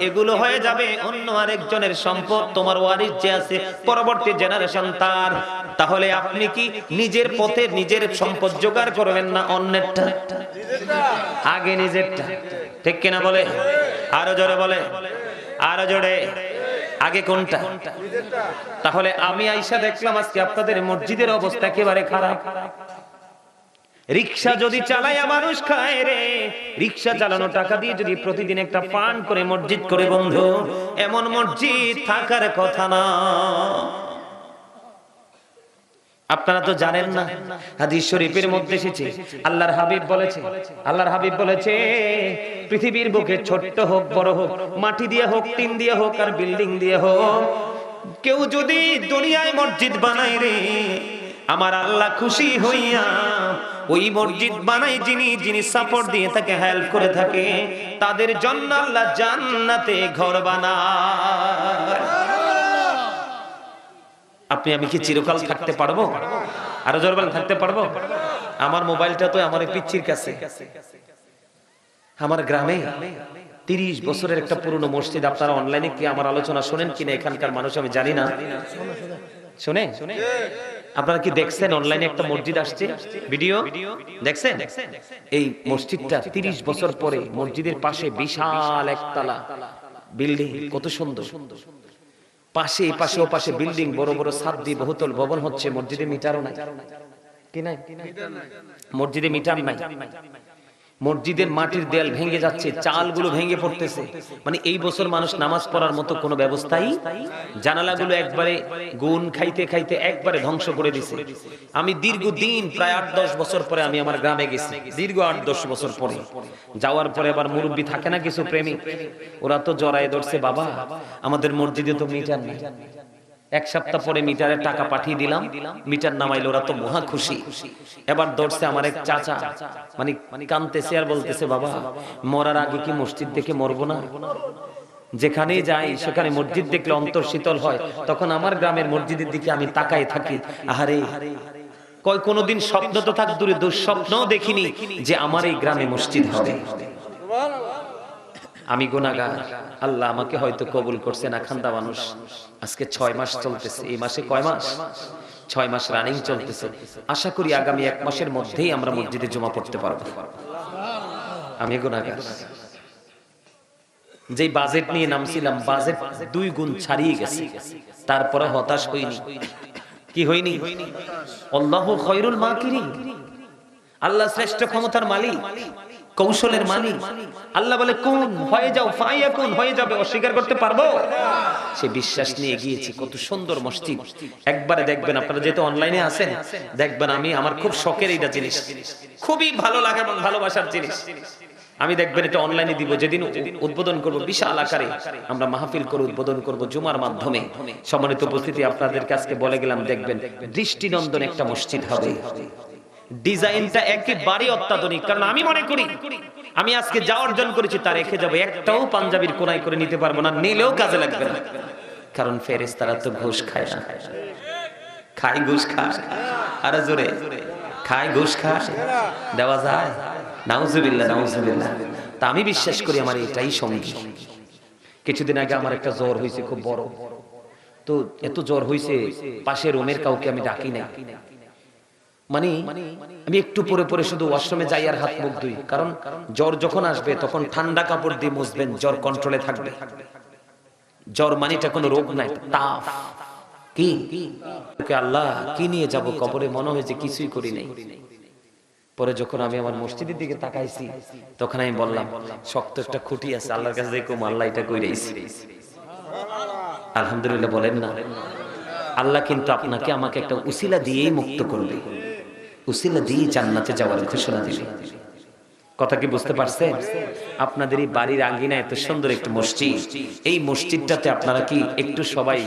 এগুলো হয়ে যাবে অন্য আরেকজনের সম্পদ, তোমার ওয়ারিস যে আছে, পরবর্তী জেনারেশন তার। তাহলে আপনি কি নিজের পথে নিজের সম্পদ জোগাড় করবেন না অন্যেরটা? আগে নিজেরটা। ঠিক কিনা বলে? আরো জোরে বলে, আরো জোরে। আগে কোনটা? তাহলে আমি আইসা দেখলাম আজকে আপনাদের মসজিদের অবস্থা একেবারে খারাপ। রিকশা যদি চালায় মানুষ খায় রে, রিকশা চালানো টাকা দিয়ে যদি প্রতিদিন একটা পান করে মসজিদ করে, বন্ধু, এমন মসজিদ থাকার কথা না। আপনারা তো জানেন না, হাদিস শরীফের মধ্যে এসেছে আল্লাহর হাবিব বলেছে, আল্লাহর হাবিব বলেছে পৃথিবীর বুকে ছোট্ট হোক বড় হোক, মাটি দিয়ে হোক, টিন দিয়ে হোক, আর বিল্ডিং দিয়ে হোক, কেউ যদি দুনিয়ায় মসজিদ বানায় রে, আমার আল্লাহ খুশি হইয়া ওই মসজিদ বানায় যিনি সাপোর্ট দিয়ে থাকে, হেল্প করে থাকে, তাদের জন্য আল্লাহ জান্নাতে ঘর বানায়। আপনি আমি কি চিরকাল থাকতে পারবো? আরো জোরে বলেন, থাকতে পারবো? আমার মোবাইলটা তো আমার পিচ্চির কাছে। আমার গ্রামে 30 বছরের একটা পুরনো মসজিদ। আপনারা অনলাইনে কি আমার আলোচনা শোনেন কিনা এখানকার মানুষ আমি জানি না। শুনে আপনারা কি দেখছেন অনলাইনে একটা মসজিদ আসছে? ভিডিও দেখছেন? এই মসজিদটা 30 বছর পরে মসজিদের পাশে বিশাল একতলা বিল্ডিং, কত সুন্দর। পাশে পাশে ও পাশে বিল্ডিং, বড় বড় ছাদ দিয়ে বহুতল ভবন হচ্ছে। মসজিদে মিটারও নাই। কি নাই? মসজিদে মিটার নাই। মসজিদের মাটির দেয়াল ভেঙে যাচ্ছে, চালগুলো ভেঙে পড়তেছে। মানে এই বছর মানুষ নামাজ পড়ার মতো কোনো ব্যবস্থাই, জানালাগুলো একবারে গুণ খাইতে খাইতে একবারে ধ্বংস করে দিছে। আমি দীর্ঘদিন প্রায় 8-10 বছর পরে আমি আমার গ্রামে গেছি। দীর্ঘ 8-10 বছর পরে যাওয়ার পরে আবার মুরব্বি থাকে না কিছু প্রেমিক, ওরা তো জড়ায় ধরছে, বাবা আমাদের মসজিদে তো মিটার নেই। এক সপ্তাহ পরে মিটারের টাকা পাঠিয়ে দিলাম, মিটার নামাইলো, ওরা তো মহা খুশি। এবার ধরছে আমার এক চাচা, মানে কানতেছে আর বলতেছে, বাবা মরার আগে কি মসজিদ দেখে মরবো না? যেখানে যাই সেখানে মসজিদ দেখলে অন্তর শীতল হয়। তখন আমার গ্রামের মসজিদের দিকে আমি তাকায় থাকি, আহারে কয় কোনোদিন স্বপ্ন তো থাক দূরে, দুঃস্বপ্নও দেখিনি যে আমার এই গ্রামে মসজিদ হবে। আমি গুনাহগার, আল্লাহ আমাকে হয়তো কবুল করছে না। খান্দা মানুষ। আজকে 6 মাস চলতেছে। এই মাসে কয় মাস? 6 মাস রানিং চলতেছে। আশা করি আগামী 1 মাসের মধ্যেই আমরা মসজিদে জমা পড়তে পারবো। আমি গুনাহগার। যেই বাজেট নিয়ে নামছিলাম, বাজেট 2 গুণ ছাড়িয়ে গেছে, তারপরে হতাশ হইনি। কি হইনি? আল্লাহু খায়রুল মাকিরিন। আল্লাহ শ্রেষ্ঠ ক্ষমতার মালিক, কৌশলের মালিক। আল্লাহ বলে কোন হয়ে যাও, ফায়াকুন হয়ে যাবে। অস্বীকার করতে পারবো? সে বিশ্বাস নিয়ে গিয়েছি। কত সুন্দর মসজিদ। একবারে দেখবেন, আপনারা যেহেতু অনলাইনে আছেন, দেখবেন আমি আমার খুব শখের এইটা জিনিস, খুবই ভালো লাগে এবং ভালোবাসার জিনিস। আমি দেখবেন এটা অনলাইনে দিব, যেদিন উদ্বোধন করব বিশাল আকারে আমরা মাহফিল করে উদ্বোধন করব জুমার মাধ্যমে। সম্মানিত উপস্থিতি, আপনাদেরকে আজকে বলে গেলাম, দেখবেন দৃষ্টিনন্দন একটা মসজিদ হবে। ডিজাইনটা একেবারে অত্যাধুনিক। কারণ আমি মনে করি আমি আজকে যা অর্জন করেছি তা রেখে যাবো, একটাও পাঞ্জাবির কোনায় করে নিতে পারবো না, নিলেও কাজে লাগবে না। কারণ ফেরেশতারা তো ঘুষ খায় না। খায় ঘুষ খায়, আরে জোরে খায় ঘুষ খায়, দেওয়া যায়? নাউজুবিল্লাহ নাউজুবিল্লাহ। তা আমি বিশ্বাস করি আমার এটাই সঙ্গী। কিছুদিন আগে আমার একটা জ্বর হয়েছে খুব বড়, তো এত জ্বর হয়েছে পাশের রুমের কাউকে আমি ডাকি না, মানে আমি একটু পরে পরে শুধু ওয়াশরুমে যাই আর হাত মুখ ধুই, কারণ জ্বর যখন আসবে তখন ঠান্ডা কাপড় দিয়ে মুছবেন, জ্বর কন্ট্রোলে থাকবে। জ্বর মানেটা কোনো রোগ নাই, তাপ। কি আল্লাহ কি নিয়ে যাব কবরে, মনে হয়েছে কিছুই করি নাই। পরে যখন আমি আমার মসজিদের দিকে তাকাইছি তখন আমি বললাম শক্ত একটা খুঁটি আছে, আল্লাহর কাছে দেখুম আল্লাহ এটা কইরাইছি। আলহামদুলিল্লাহ বলেন না? আল্লাহ কিন্তু আপনাকে আমাকে একটা উসিলা দিয়েই মুক্ত করবে, উসিলা দিয়ে জান্নাতে যাওয়ার ঘোষণা দিবে। কথা কি বুঝতে পারছেন? আপনাদের এই বাড়ির আঙ্গিনায় এত সুন্দর একটা মসজিদ, এই মসজিদটাতে আপনারা কি একটু সবাই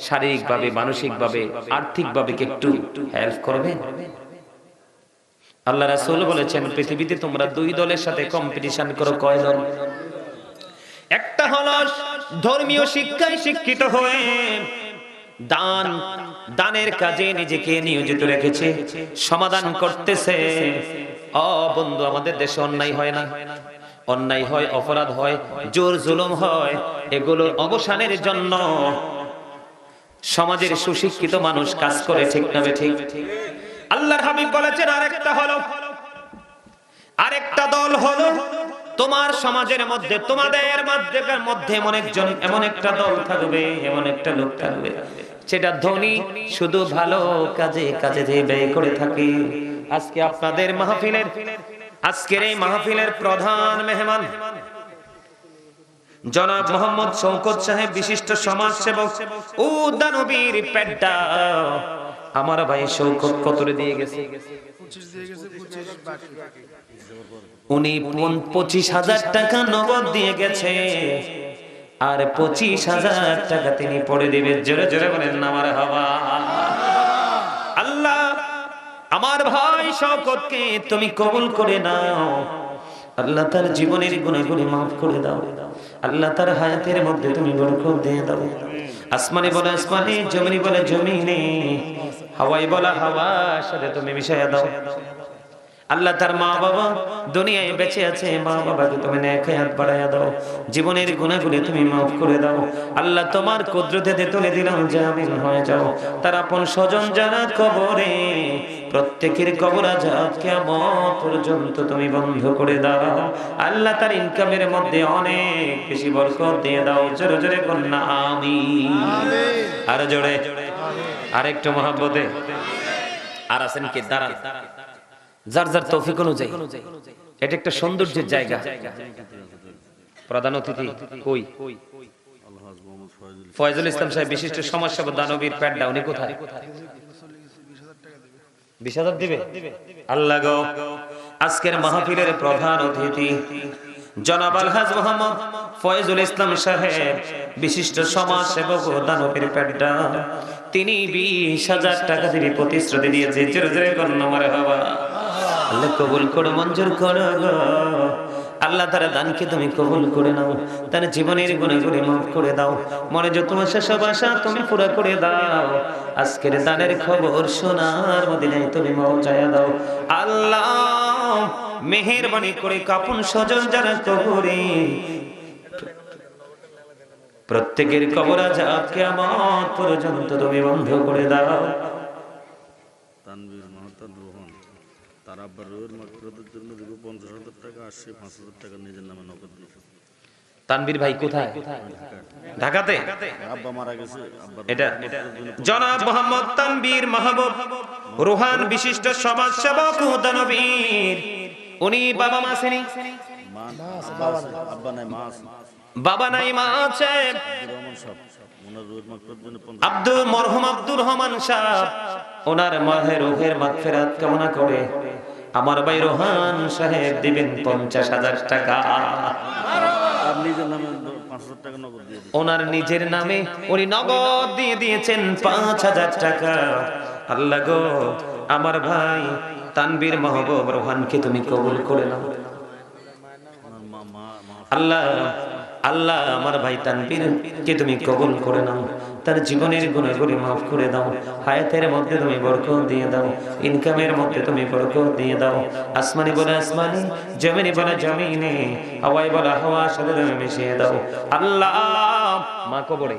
শারীরিকভাবে, মানসিকভাবে, আর্থিকভাবে কি একটু হেল্প করবেন? আল্লাহ রাসূল বলেছেন পৃথিবীতে তোমরা দুই দলের সাথে কম্পিটিশন করো। কয় দল? একটা হলো ধর্মীয় শিক্ষায় শিক্ষিত হয়ে দানের কাজে নিজেকে নিয়োজিত রেখেছে, সমাধান করতেছে। বন্ধু, আমাদের দেশে অন্যায় হয় না? অন্যায় হয়, অপরাধ হয়, জোর জুলুম হয়। এগুলোর অবসানের জন্য সমাজের সুশিক্ষিত মানুষ কাজ করে, ঠিক না ঠিক? আল্লাহর হাবিব বলেছেন আরেকটা দল হলো তোমার সমাজের মধ্যে, তোমাদের মধ্যে এমন একটা দল থাকবে, এমন একটা লোক থাকবে সেটা ধনী, শুধু ভালো কাজে কাজে যে ব্যয় করে থাকে। আজকে আপনাদের মাহফিলের, আজকের এই মাহফিলের প্রধান মেহমান জনাব মোহাম্মদ শওকত সাহেব, বিশিষ্ট সমাজসেবক ও দানবীর পেড্ডা। আমার ভাই শওকত কতরে দিয়ে গেছে? উনি 25,000 টাকা নগদ দিয়ে গেছে, আর 25,000 টাকা তিনি পড়ে দিবেন। জোরে জোরে বলেন না মারহাবা। আল্লাহ আমার ভাই শওকতকে তুমি কবুল করে নাও। আল্লাহ তার জীবনের গুনাহগুলো মাফ করে দাও। আল্লাহ তার হায়াতের মধ্যে তুমি বরকত দিয়ে দাও। আসমানে বলে আসমানে, জমিনে বলে জমিনে, হাওয়ায় বলা হাওয়ার সাথে তুমি মিশাইয়া দাও। আল্লাহ তার মা বাবা দুনিয়ায় বেঁচে আছে, মা বাবাকে তুমি নেক হায়াত বাড়াইয়া দাও। জীবনের গুনাহগুলো তুমি মাফ করে দাও। আল্লাহ তোমার কুদরতে তুলে দিলাম, জামিন হয়ে যাও। তার আপন স্বজন যারা কবরে, প্রত্যেকের কবর আযাব কিয়ামত পর্যন্ত তুমি বন্ধ করে দাও। আল্লাহ তার ইনকামের মধ্যে অনেক বেশি বরকত দিয়ে দাও। জোরে জোরে বলনা আমিন। আর জোরে আরেকটু মহব্বতে। আর আছেন কি? দাঁড়ান, যার যার তৌফিক অনুযায়ী। এটা একটা সৌন্দর্যের জায়গা। প্রধান অতিথি কই? ফয়জুল ইসলাম সাহেব, বিশিষ্ট সমাজসেবক, দানবীর পেড্ডা। উনি কোথায়? 20,000 দিবে? আল্লাহ গো, আজকের মাহফিলের প্রধান অতিথি জনাব আলহাজ মোহাম্মদ ফয়জুল ইসলাম সাহেব, বিশিষ্ট সমাজসেবক ও দানবীর পেড্ডা, তিনি 20,000 টাকা দিয়ে প্রতিশ্রুতি দিয়েছে। জোরে জোরে বলুন মারহাবা। আল্লাহ কবুল করো, মঞ্জুর করো গো। আল্লাহ তার দানকে তুমি কবুল করে নাও, তার জীবনের গুনাহগুলো মাফ করে দাও। মনে যত আশা সব আশা তুমি পুরা করে দাও। আজকের দানের খবর সোনার মদিনায় তুমি পৌঁছায়া দাও। আল্লাহ মেহেরবানি করে কাপুন স্বজন যারা কবরে, প্রত্যেকের কবর আযাব কিয়ামত পর্যন্ত তুমি বন্ধ করে দাও। তানভীর মাহতাব রোহন তার আব্বার রুহের মাগফিরাতের জন্য 50,000 টাকা, 5,000 টাকা নিজের নামে নগদ দিয়েছে। তানভীর ভাই কোথায়? ঢাকাতে। আব্বা মারা গেছে। এটা জনাব মোহাম্মদ তানভীর মাহবুব রোহান, বিশিষ্ট সমাজসেবক ও দানবীর। উনি বাবা মা আছেন? আব্বা নাই, মা আছে। বাবা নাই, মা আছে। মরহুম আব্দুর রহমান সাহেব, ওনার মায়ের রুহের মাগফিরাত কামনা করে আমার ভাই রোহান সাহেব দিবেন 50,000 টাকা। ওনার নিজের নামে উনি নগদ দিয়ে দিয়েছেন 5,000 টাকা। আল্লাহ গো, আমার ভাই তানভীর মাহবুব রোহানকে তুমি কবুল করে নাও। আল্লাহ আল্লাহ আমার ভাই তানভীর কে তুমি কবুল করে নাও, তার জীবনের গুনাহগুলি মাফ করে দাও, হায়াতের মধ্যে তুমি বরকত দিয়ে দাও, ইনকামের মধ্যে তুমি বরকত দিয়ে দাও, আসমানি বলে আসমানি, জমিনে বলে জমিনে, হাওয়ায় বলে হাওয়ার সাথে তুমি মিশিয়ে দাও। আল্লাহ মা কবরে